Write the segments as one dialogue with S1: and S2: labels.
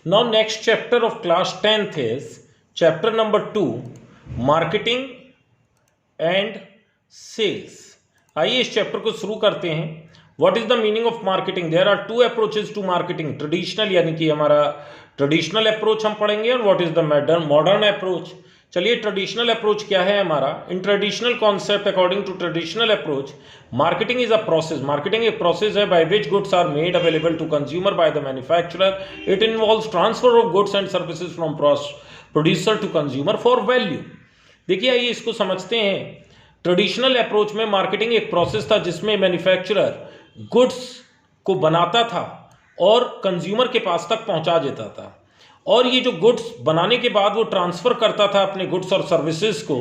S1: Now next chapter of class 10th is chapter number 2, marketing and sales. आइए इस chapter को शुरू करते हैं. What is the meaning of marketing? There are two approaches to marketing. Traditional यानी कि हमारा ट्रेडिशनल अप्रोच हम पढ़ेंगे और what is the modern approach. चलिए ट्रेडिशनल अप्रोच क्या है हमारा. In traditional concept according to traditional approach marketing is a process. Marketing एक प्रोसेस है by which goods are made available to consumer by the manufacturer. It involves transfer of goods and services from producer to consumer for value. देखिए आइए इसको समझते हैं. Traditional approach में marketing एक process था जिसमें मैन्युफैक्चरर गुड्स को बनाता था और कंज्यूमर के पास तक पहुंचा देता था, और ये जो गुड्स बनाने के बाद वो ट्रांसफ़र करता था अपने गुड्स और सर्विसेज को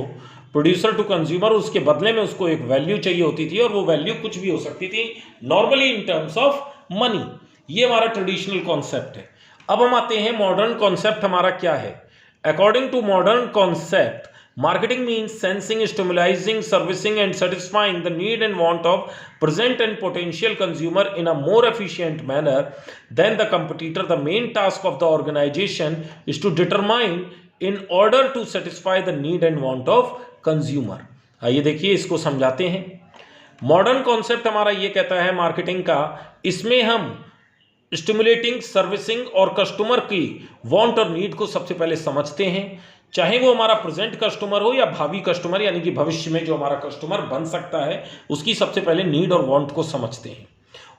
S1: प्रोड्यूसर टू कंज्यूमर. उसके बदले में उसको एक वैल्यू चाहिए होती थी और वो वैल्यू कुछ भी हो सकती थी, normally in terms of money. ये हमारा ट्रेडिशनल कॉन्सेप्ट है. अब हम आते हैं मॉडर्न कॉन्सेप्ट हमारा क्या है. According to modern concept marketing means sensing, stimulating, servicing and satisfying the need and want of present and potential consumer in a more efficient manner than the competitor. The main task of the organization is to determine in order to satisfy the need and want of consumer. आइए देखिए इसको समझाते हैं. Modern concept हमारा ये कहता है marketing का, इसमें हम स्टिमुलेटिंग, सर्विसिंग और कस्टमर की वांट और नीड को सबसे पहले समझते हैं, चाहे वो हमारा प्रेजेंट कस्टमर हो या भावी कस्टमर, यानी कि भविष्य में जो हमारा कस्टमर बन सकता है उसकी सबसे पहले नीड और वांट को समझते हैं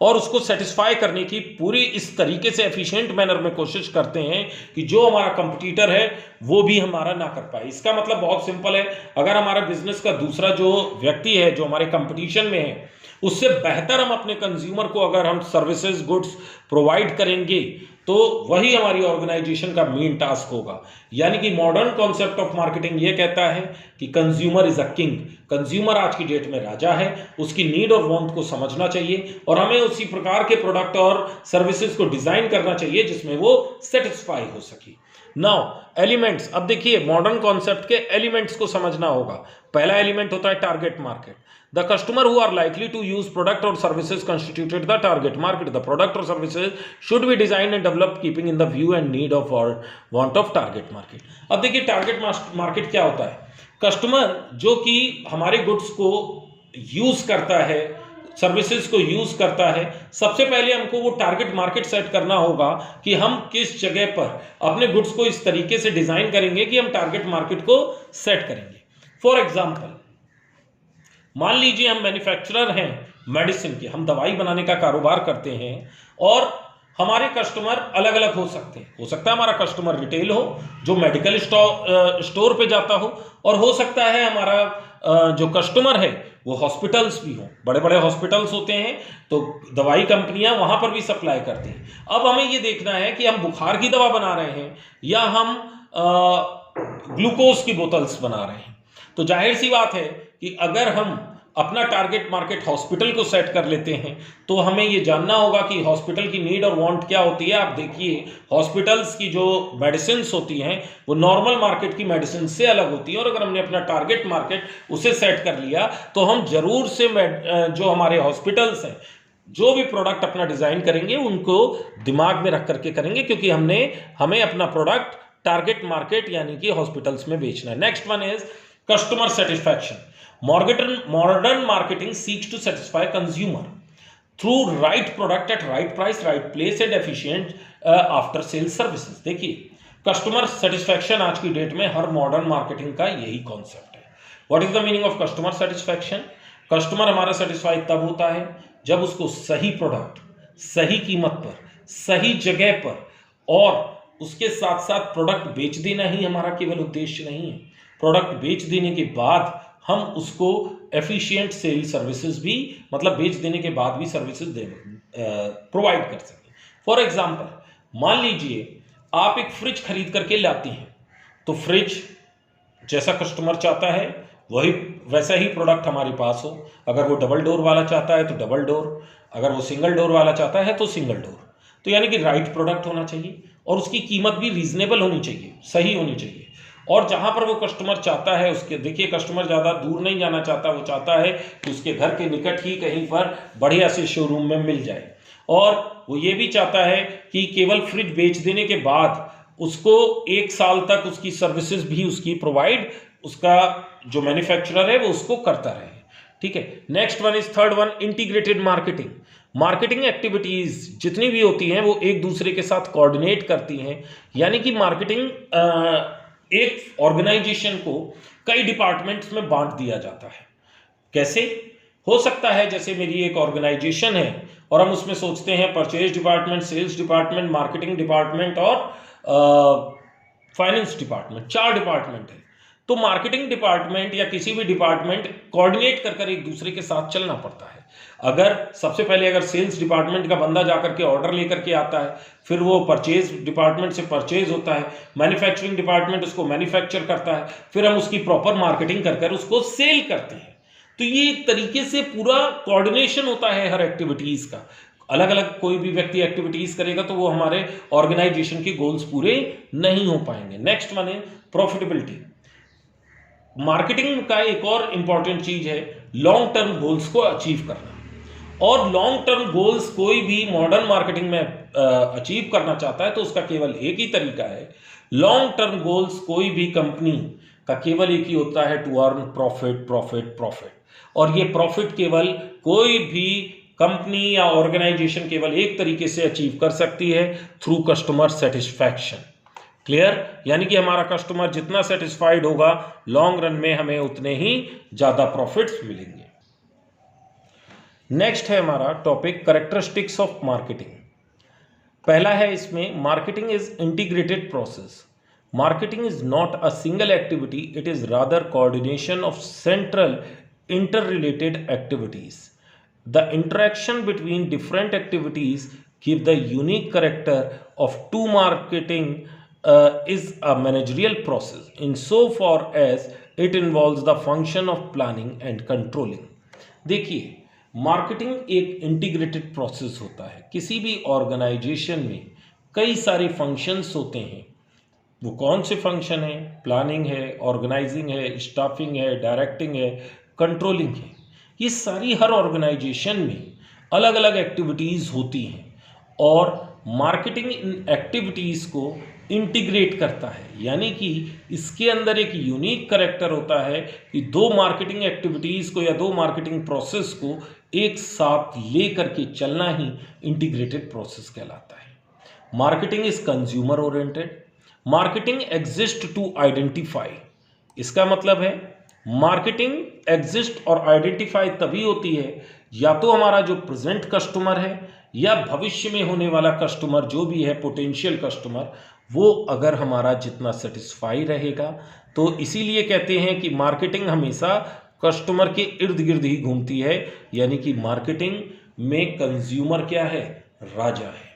S1: और उसको सेटिस्फाई करने की पूरी इस तरीके से एफिशिएंट मैनर में कोशिश करते हैं कि जो हमारा कंपटीटर है वो भी हमारा ना कर पाए. इसका मतलब बहुत सिंपल है. अगर हमारा बिजनेस का दूसरा जो व्यक्ति है जो हमारे कंपटीशन में है उससे बेहतर हम अपने कंज्यूमर को अगर हम सर्विसेज गुड्स प्रोवाइड करेंगे तो वही हमारी ऑर्गेनाइजेशन का मेन टास्क होगा. यानी कि मॉडर्न कॉन्सेप्ट ऑफ मार्केटिंग ये कहता है कि consumer is a king. Consumer आज की डेट में राजा है. उसकी नीड और वांट को समझना चाहिए और हमें उसी प्रकार के प्रोडक्ट और सर्विसेज को डिजाइन करना चाहिए जिसमें वो सेटिस्फाई हो सके. Now elements. अब देखिए मॉडर्न कॉन्सेप्ट के एलिमेंट्स को समझना होगा. पहला एलिमेंट होता है target market. The customer who are likely to use product or services constituted the target market. The product or services should be designed and developed keeping in the view and need of or want of target market. अब देखिए target market क्या होता है. Customer जो कि हमारे goods को use करता है, सर्विसेज को यूज करता है, सबसे पहले हमको वो टारगेट मार्केट सेट करना होगा कि हम किस जगह पर अपने गुड्स को इस तरीके से डिजाइन करेंगे कि हम टारगेट मार्केट को सेट करेंगे. फॉर एग्जाम्पल मान लीजिए हम मैन्युफैक्चरर हैं मेडिसिन के, हम दवाई बनाने का कारोबार करते हैं और हमारे कस्टमर अलग अलग हो सकते हैं. हो सकता है हमारा कस्टमर रिटेल हो जो मेडिकल स्टोर पे जाता हो, और हो सकता है हमारा जो कस्टमर है वो हॉस्पिटल्स भी हो. बड़े बड़े हॉस्पिटल्स होते हैं तो दवाई कंपनियां वहां पर भी सप्लाई करती हैं. अब हमें ये देखना है कि हम बुखार की दवा बना रहे हैं या हम ग्लूकोज की बोतल्स बना रहे हैं. तो जाहिर सी बात है कि अगर हम अपना टारगेट मार्केट हॉस्पिटल को सेट कर लेते हैं तो हमें ये जानना होगा कि हॉस्पिटल की नीड और वांट क्या होती है. आप देखिए हॉस्पिटल्स की जो मेडिसिन होती हैं वो नॉर्मल मार्केट की मेडिसिन से अलग होती है, और अगर हमने अपना टारगेट मार्केट उसे सेट कर लिया तो हम जरूर से जो हमारे हॉस्पिटल्स हैं जो भी प्रोडक्ट अपना डिजाइन करेंगे उनको दिमाग में रख करके करेंगे, क्योंकि हमें अपना प्रोडक्ट टारगेट मार्केट यानी कि हॉस्पिटल्स में बेचना है. Next one is customer satisfaction. Modern marketing seeks to satisfy consumer through right product at right price, right place and efficient after sales services. देखिए कस्टमर सेटिस्फैक्शन आज की डेट में हर modern marketing का यही कॉन्सेप्ट है. What is the meaning of customer satisfaction. Customer हमारा satisfy तब होता है जब उसको सही प्रोडक्ट सही कीमत पर सही जगह पर और उसके साथ साथ प्रोडक्ट बेच देना ही हमारा केवल उद्देश्य नहीं है. प्रोडक्ट बेच देने के बाद हम उसको एफिशिएंट सेल सर्विसेज भी, मतलब बेच देने के बाद भी सर्विसेज प्रोवाइड कर सकें. फॉर एग्जांपल मान लीजिए आप एक फ्रिज खरीद करके लाती हैं, तो फ्रिज जैसा कस्टमर चाहता है वही वैसा ही प्रोडक्ट हमारे पास हो. अगर वो डबल डोर वाला चाहता है तो डबल डोर, अगर वो सिंगल डोर वाला चाहता है तो सिंगल डोर. तो यानी कि राइट प्रोडक्ट होना चाहिए और उसकी कीमत भी रीजनेबल होनी चाहिए, सही होनी चाहिए. और जहां पर वो कस्टमर चाहता है उसके, देखिए कस्टमर ज़्यादा दूर नहीं जाना चाहता, वो चाहता है कि उसके घर के निकट ही कहीं पर बढ़िया से शोरूम में मिल जाए. और वो ये भी चाहता है कि केवल फ्रिज बेच देने के बाद उसको 1 साल तक उसकी सर्विसेज भी उसकी प्रोवाइड उसका जो मैन्युफैक्चरर है वो उसको करता रहे। ठीक है, next one is third one, integrated marketing. Marketing activities जितनी भी होती हैं वो एक दूसरे के साथ कोऑर्डिनेट करती हैं, यानी कि मार्केटिंग एक ऑर्गेनाइजेशन को कई डिपार्टमेंट्स में बांट दिया जाता है। कैसे हो सकता है, जैसे मेरी एक ऑर्गेनाइजेशन है और हम उसमें सोचते हैं purchase department, sales department, marketing department और फाइनेंस डिपार्टमेंट, 4 डिपार्टमेंट है। तो मार्केटिंग डिपार्टमेंट या किसी भी डिपार्टमेंट कोऑर्डिनेट कर एक दूसरे के साथ चलना पड़ता है। अगर सबसे पहले अगर सेल्स डिपार्टमेंट का बंदा जाकर के ऑर्डर लेकर के आता है, फिर वो परचेज डिपार्टमेंट से परचेज होता है, मैन्युफैक्चरिंग डिपार्टमेंट उसको मैन्युफैक्चर करता है, फिर हम उसकी प्रॉपर मार्केटिंग कर उसको सेल करते हैं। तो ये एक तरीके से पूरा कोऑर्डिनेशन होता है हर एक्टिविटीज का। अलग अलग कोई भी व्यक्ति एक्टिविटीज करेगा तो वो हमारे ऑर्गेनाइजेशन के गोल्स पूरे नहीं हो पाएंगे। नेक्स्ट वन है प्रॉफिटेबिलिटी। मार्केटिंग का एक और इंपॉर्टेंट चीज है लॉन्ग टर्म गोल्स को अचीव करना। और लॉन्ग टर्म गोल्स कोई भी मॉडर्न मार्केटिंग में अचीव करना चाहता है तो उसका केवल एक ही तरीका है। लॉन्ग टर्म गोल्स कोई भी कंपनी का केवल एक ही होता है, to earn profit profit profit. और ये प्रॉफिट केवल कोई भी कंपनी या ऑर्गेनाइजेशन केवल एक तरीके से अचीव कर सकती है, थ्रू कस्टमर सेटिस्फैक्शन। क्लियर, यानी कि हमारा कस्टमर जितना सेटिस्फाइड होगा लॉन्ग रन में हमें उतने ही ज्यादा प्रॉफिट्स मिलेंगे। नेक्स्ट है हमारा टॉपिक कैरेक्टरिस्टिक्स ऑफ मार्केटिंग। पहला है इसमें marketing is integrated process. Marketing is not a single activity, it is rather coordination of central interrelated activities. The interaction between different activities give the unique character of to marketing is a managerial process insofar as it involves the function of planning and controlling. देखिए, marketing एक integrated process होता है। किसी भी organisation में कई सारे functions होते हैं। वो कौन से फंक्शन है? प्लानिंग है, ऑर्गेनाइजिंग है, स्टाफिंग है, डायरेक्टिंग है, कंट्रोलिंग है। ये सारी हर ऑर्गेनाइजेशन में अलग अलग एक्टिविटीज़ होती हैं और मार्केटिंग इन एक्टिविटीज़ को इंटीग्रेट करता है, यानी कि इसके अंदर एक यूनिक करेक्टर होता है कि 2 मार्केटिंग एक्टिविटीज़ को या 2 मार्केटिंग प्रोसेस को एक साथ ले करके चलना ही इंटीग्रेटेड प्रोसेस कहलाता है। Marketing is consumer oriented. Marketing exist to identify. इसका मतलब है मार्केटिंग एग्जिस्ट और आइडेंटिफाई तभी होती है या तो हमारा जो प्रेजेंट कस्टमर है या भविष्य में होने वाला कस्टमर जो भी है, पोटेंशियल कस्टमर, वो अगर हमारा जितना सेटिस्फाई रहेगा। तो इसीलिए कहते हैं कि मार्केटिंग हमेशा कस्टमर के इर्द गिर्द ही घूमती है, यानी कि मार्केटिंग में कंज्यूमर क्या है? राजा है।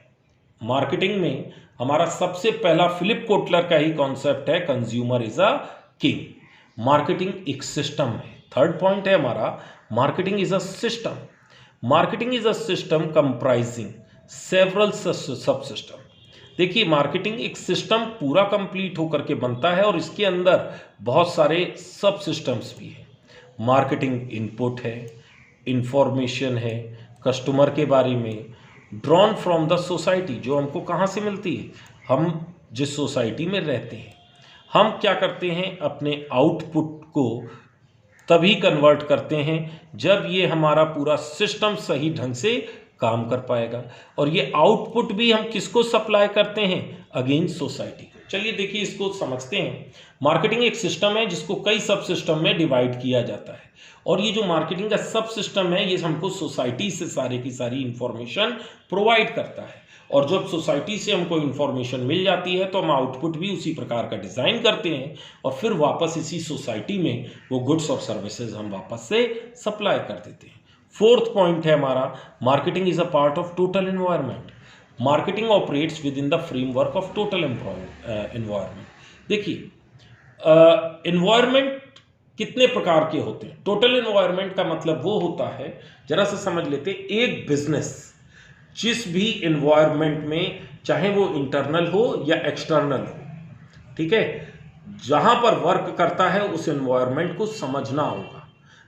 S1: मार्केटिंग में हमारा सबसे पहला फिलिप कोटलर का ही कॉन्सेप्ट है, consumer is a king. Marketing एक सिस्टम है। थर्ड पॉइंट है हमारा, marketing is a system. Marketing is a system comprising several सब सिस्टम। देखिए, मार्केटिंग एक सिस्टम पूरा कंप्लीट होकर के बनता है और इसके अंदर बहुत सारे सब सिस्टम्स भी हैं। मार्केटिंग इनपुट है, इंफॉर्मेशन है कस्टमर के बारे में, ड्रॉन फ्रॉम द सोसाइटी, जो हमको कहाँ से मिलती है? हम जिस सोसाइटी में रहते हैं। हम क्या करते हैं? अपने आउटपुट को तभी कन्वर्ट करते हैं जब ये हमारा पूरा सिस्टम सही ढंग से काम कर पाएगा। और ये आउटपुट भी हम किसको सप्लाई करते हैं? अगेन सोसाइटी को। चलिए देखिए, इसको समझते हैं। मार्केटिंग एक सिस्टम है जिसको कई सब सिस्टम में डिवाइड किया जाता है और ये जो मार्केटिंग का सब सिस्टम है ये हमको सोसाइटी से सारे की सारी इंफॉर्मेशन प्रोवाइड करता है। और जब सोसाइटी से हमको इन्फॉर्मेशन मिल जाती है तो हम आउटपुट भी उसी प्रकार का डिज़ाइन करते हैं और फिर वापस इसी सोसाइटी में वो गुड्स और सर्विसेज हम वापस से सप्लाई कर देते हैं। फोर्थ पॉइंट है हमारा, marketing is a part of total environment. Marketing operates with in the framework of total environment. देखिए, एनवायरनमेंट कितने प्रकार के होते हैं? टोटल एनवायरनमेंट का मतलब वो होता है, जरा सा समझ लेते हैं, एक बिजनेस जिस भी एनवायरनमेंट में, चाहे वो इंटरनल हो या एक्सटर्नल हो, ठीक है, जहां पर वर्क करता है उस एनवायरनमेंट को समझना होगा।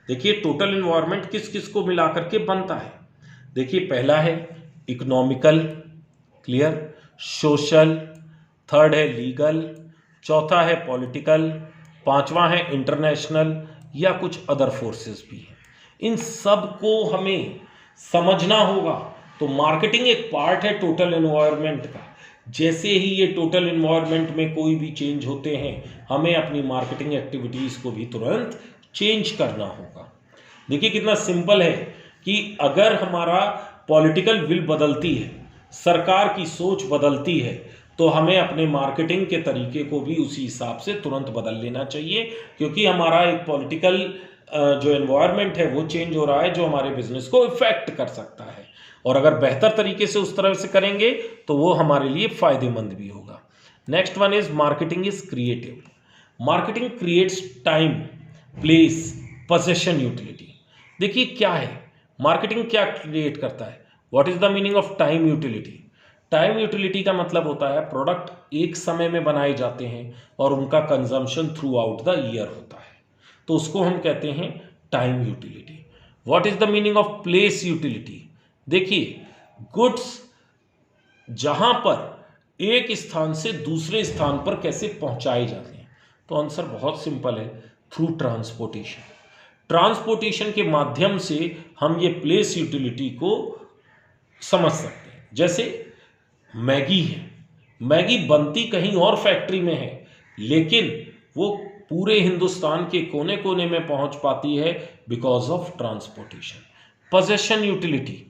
S1: देखिए, टोटल एनवायरनमेंट किस किस को मिला करके बनता है? देखिए, पहला है इकोनॉमिकल क्लियर। सोशल, थर्ड है लीगल, चौथा है पॉलिटिकल, पांचवा है इंटरनेशनल या कुछ अदर फोर्सेस भी हैं। इन सब को हमें समझना होगा। तो मार्केटिंग एक पार्ट है टोटल एनवायरनमेंट का। जैसे ही ये टोटल एनवायरनमेंट में कोई भी चेंज होते हैं, हमें अपनी मार्केटिंग एक्टिविटीज़ को भी तुरंत चेंज करना होगा। देखिए कितना सिंपल है कि अगर हमारा पॉलिटिकल विल बदलती है, सरकार की सोच बदलती है, तो हमें अपने मार्केटिंग के तरीके को भी उसी हिसाब से तुरंत बदल लेना चाहिए, क्योंकि हमारा एक पॉलिटिकल जो एनवायरनमेंट है वो चेंज हो रहा है, जो हमारे बिजनेस को इफेक्ट कर सकता है। और अगर बेहतर तरीके से उस तरह से करेंगे तो वो हमारे लिए फायदेमंद भी होगा। Next one is marketing is creative. Marketing creates time, place, position, utility. देखिए क्या है मार्केटिंग, क्या क्रिएट करता है। What is the meaning of time utility. Time utility का मतलब होता है प्रोडक्ट एक समय में बनाए जाते हैं और उनका consumption through out the year होता है, तो उसको हम कहते हैं time utility. What is the meaning of place utility. देखिए गुड्स जहां पर एक स्थान से दूसरे स्थान पर कैसे पहुंचाए जाते हैं, तो आंसर बहुत सिंपल है, थ्रू ट्रांसपोर्टेशन। ट्रांसपोर्टेशन के माध्यम से हम ये प्लेस यूटिलिटी को समझ सकते हैं। जैसे मैगी है, मैगी बनती कहीं और फैक्ट्री में है, लेकिन वो पूरे हिंदुस्तान के कोने कोने में पहुंच पाती है because of transportation. Possession utility.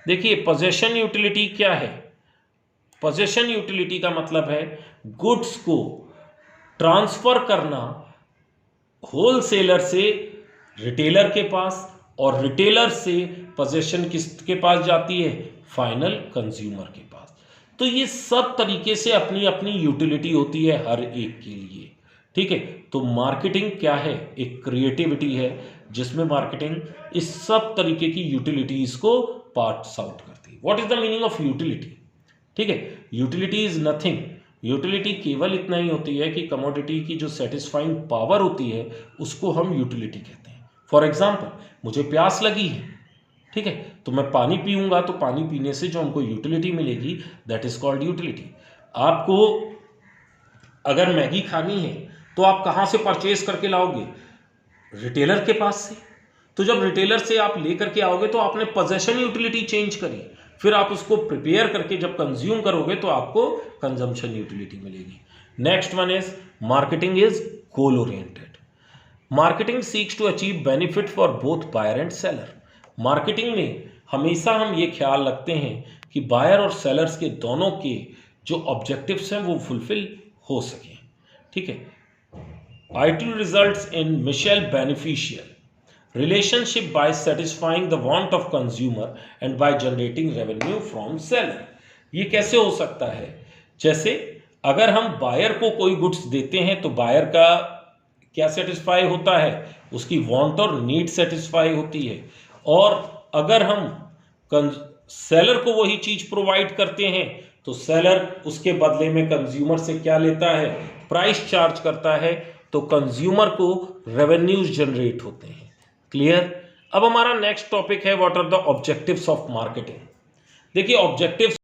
S1: देखिए पोजेशन यूटिलिटी क्या है। पोजेशन यूटिलिटी का मतलब है गुड्स को ट्रांसफर करना होलसेलर से रिटेलर के पास, और रिटेलर से पोजेशन किसके पास जाती है, फाइनल कंज्यूमर के पास। तो ये सब तरीके से अपनी अपनी यूटिलिटी होती है हर एक के लिए, ठीक है। तो मार्केटिंग क्या है, एक क्रिएटिविटी है जिसमें मार्केटिंग इस सब तरीके की यूटिलिटीज को पार्ट्स आउट करती है। What is the meaning of utility, ठीक है। यूटिलिटी इज नथिंग, यूटिलिटी केवल इतना ही होती है कि कमोडिटी की जो सेटिस्फाइंग पावर होती है उसको हम यूटिलिटी कहते हैं। फॉर एग्जाम्पल मुझे प्यास लगी है, ठीक है, तो मैं पानी पीऊंगा, तो पानी पीने से जो हमको यूटिलिटी मिलेगी दैट इज कॉल्ड यूटिलिटी। आपको अगर मैगी खानी है तो आप कहाँ से परचेज करके लाओगे, रिटेलर के पास से। तो जब रिटेलर से आप लेकर के आओगे तो आपने पोजेशन यूटिलिटी चेंज करी, फिर आप उसको प्रिपेयर करके जब कंज्यूम करोगे तो आपको कंजम्पशन यूटिलिटी मिलेगी। Next one is marketing is goal oriented. Marketing seeks to achieve benefit for both buyer and seller. Marketing में हमेशा हम ये ख्याल रखते हैं कि बायर और सेलर्स के दोनों के जो ऑब्जेक्टिव्स हैं वो फुलफिल हो सकें, ठीक है। It results in mutual beneficial relationship by satisfying the want of consumer and by generating revenue from seller. ये कैसे हो सकता है, जैसे अगर हम बायर को कोई गुड्स देते हैं तो बायर का क्या सेटिस्फाई होता है, उसकी वांट और नीड सेटिस्फाई होती है। और अगर हम सेलर को वही चीज प्रोवाइड करते हैं तो सेलर उसके बदले में कंज्यूमर से क्या लेता है, प्राइस चार्ज करता है, तो कंज्यूमर को रेवेन्यूज जनरेट होते हैं। क्लियर। अब हमारा नेक्स्ट टॉपिक है what are the objectives of marketing. देखिए ऑब्जेक्टिव्स